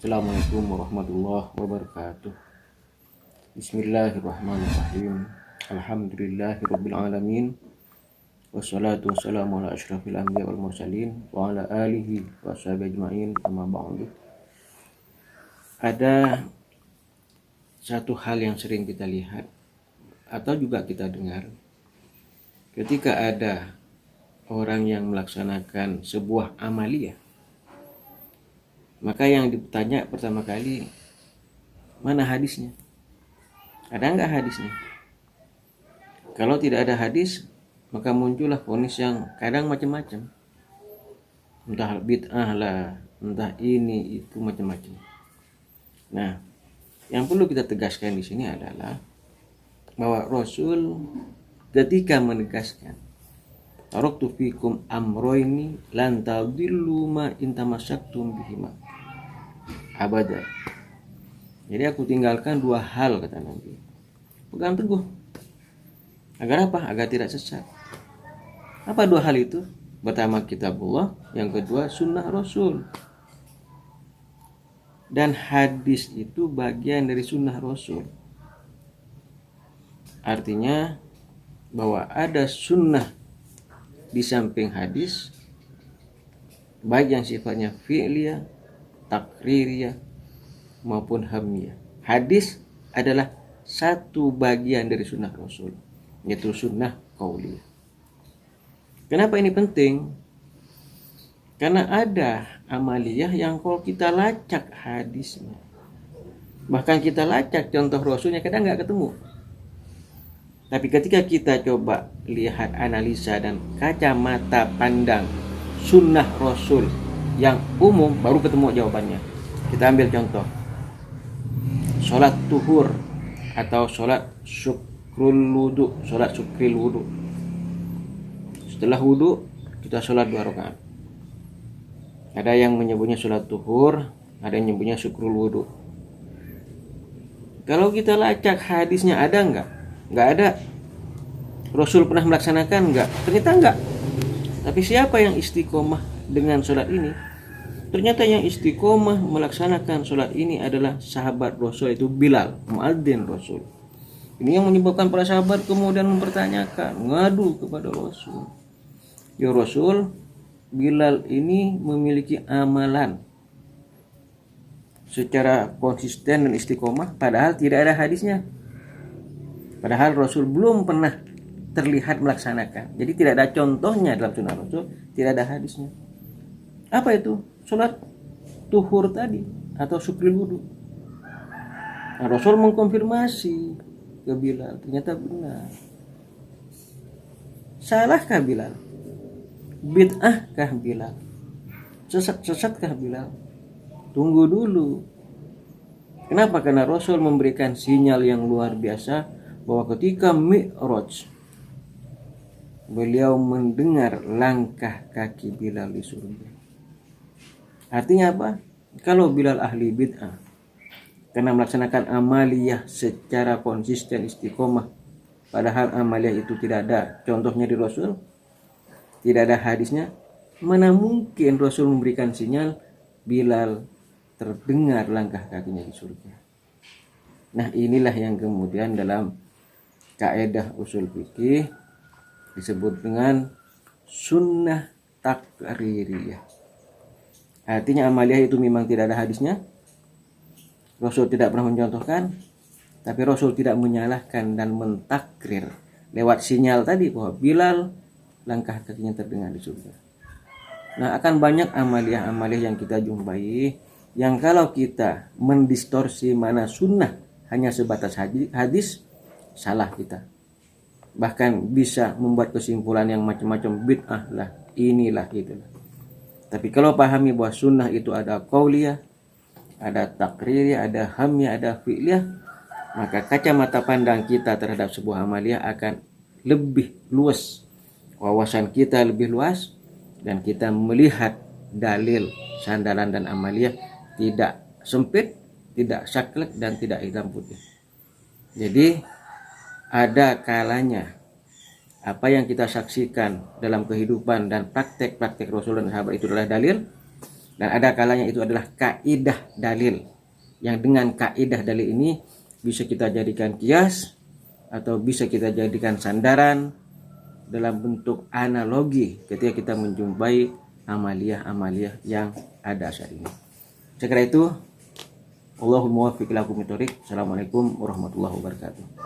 Assalamualaikum warahmatullahi wabarakatuh. Bismillahirrahmanirrahim. Alhamdulillahirabbil alamin. Wassalatu wassalamu ala asyrafil anbiya wal mursalin wa ala alihi washabihi ajmain, amma ba'du. Ada satu hal yang sering kita lihat atau juga kita dengar ketika ada orang yang melaksanakan sebuah amaliyah, maka yang ditanya pertama kali, mana hadisnya? Ada nggak hadisnya? Kalau tidak ada hadis, maka muncullah vonis yang kadang macam-macam. Entah bid'ah lah, entah ini itu macam-macam. Nah, yang perlu kita tegaskan di sini adalah bahwa Rasul ketika menegaskan taraktu fikum amroini lan tadillu ma in tamassaktum bihima abada. Jadi aku tinggalkan dua hal, kata Nabi. Pegang teguh. Agar apa? Agar tidak sesat. Apa dua hal itu? Pertama kitabullah, yang kedua sunnah Rasul. Dan hadis itu bagian dari sunnah Rasul. Artinya bahwa ada sunnah di samping hadis, baik yang sifatnya fi'liyah, takririyah maupun hamiyah. Hadis adalah satu bagian dari sunnah Rasul, yaitu sunnah qauliyah. Kenapa ini penting? Karena ada amaliyah yang kalau kita lacak hadisnya, bahkan kita lacak contoh Rasulnya, kadang nggak ketemu. Tapi ketika kita coba lihat analisa dan kacamata pandang sunnah Rasul yang umum, baru ketemu jawabannya. Kita ambil contoh sholat tuhur atau sholat syukrul wudu, sholat syukril wudu. Setelah wudu kita sholat 2 rakaat. Ada yang menyebutnya sholat tuhur, ada yang menyebutnya syukrul wudu. Kalau kita lacak hadisnya, ada nggak? Nggak ada. Rasul pernah melaksanakan nggak? Ternyata nggak. Tapi siapa yang istiqomah dengan sholat ini? Ternyata yang istiqomah melaksanakan sholat ini adalah sahabat Rasul, itu Bilal, muadzin Rasul. Ini yang menyebabkan para sahabat kemudian mempertanyakan, ngadu kepada Rasul. Ya Rasul, Bilal ini memiliki amalan secara konsisten dan istiqomah, padahal tidak ada hadisnya. Padahal Rasul belum pernah terlihat melaksanakan. Jadi tidak ada contohnya dalam sunnah Rasul, tidak ada hadisnya. Apa itu? Sholat tuhur tadi atau syukril wudu. Nah, Rasul mengkonfirmasi ke Bilal, ternyata benar. Salahkah Bilal? Bid'ahkah Bilal? Sesatkah Bilal? Tunggu dulu. Kenapa? Karena Rasul memberikan sinyal yang luar biasa bahwa ketika Mi'raj, beliau mendengar langkah kaki Bilal di surga. Artinya apa? Kalau Bilal ahli bid'ah karena melaksanakan amaliyah secara konsisten istiqomah, padahal amaliyah itu tidak ada contohnya di Rasul, tidak ada hadisnya, mana mungkin Rasul memberikan sinyal Bilal terdengar langkah kakinya di surga. Nah, inilah yang kemudian dalam kaidah usul fikih disebut dengan sunnah takririyah. Artinya amaliyah itu memang tidak ada hadisnya, Rasul tidak pernah mencontohkan, tapi Rasul tidak menyalahkan dan mentakrir lewat sinyal tadi bahwa Bilal langkah kakinya terdengar di surga. Nah, akan banyak amaliyah-amaliyah yang kita jumpai yang kalau kita mendistorsi mana sunnah hanya sebatas hadis, salah kita. Bahkan bisa membuat kesimpulan yang macam-macam, bid'ah lah, inilah itulah. Tapi kalau pahami bahwa sunnah itu ada qauliyah, ada takririyah, ada hamiyah, ada fi'liyah, maka kacamata pandang kita terhadap sebuah amaliyah akan lebih luas, wawasan kita lebih luas, dan kita melihat dalil, sandaran dan amaliyah tidak sempit, tidak saklek, dan tidak hitam putih. Jadi ada kalanya apa yang kita saksikan dalam kehidupan dan praktek-praktek Rasul dan sahabat itu adalah dalil. Dan ada kalanya itu adalah kaidah dalil, yang dengan kaidah dalil ini bisa kita jadikan kias atau bisa kita jadikan sandaran dalam bentuk analogi ketika kita menjumpai amaliyah-amaliyah yang ada saat ini. Sekira itu, Allahumma waffiq ila aqwamit thoriq. Assalamualaikum warahmatullahi wabarakatuh.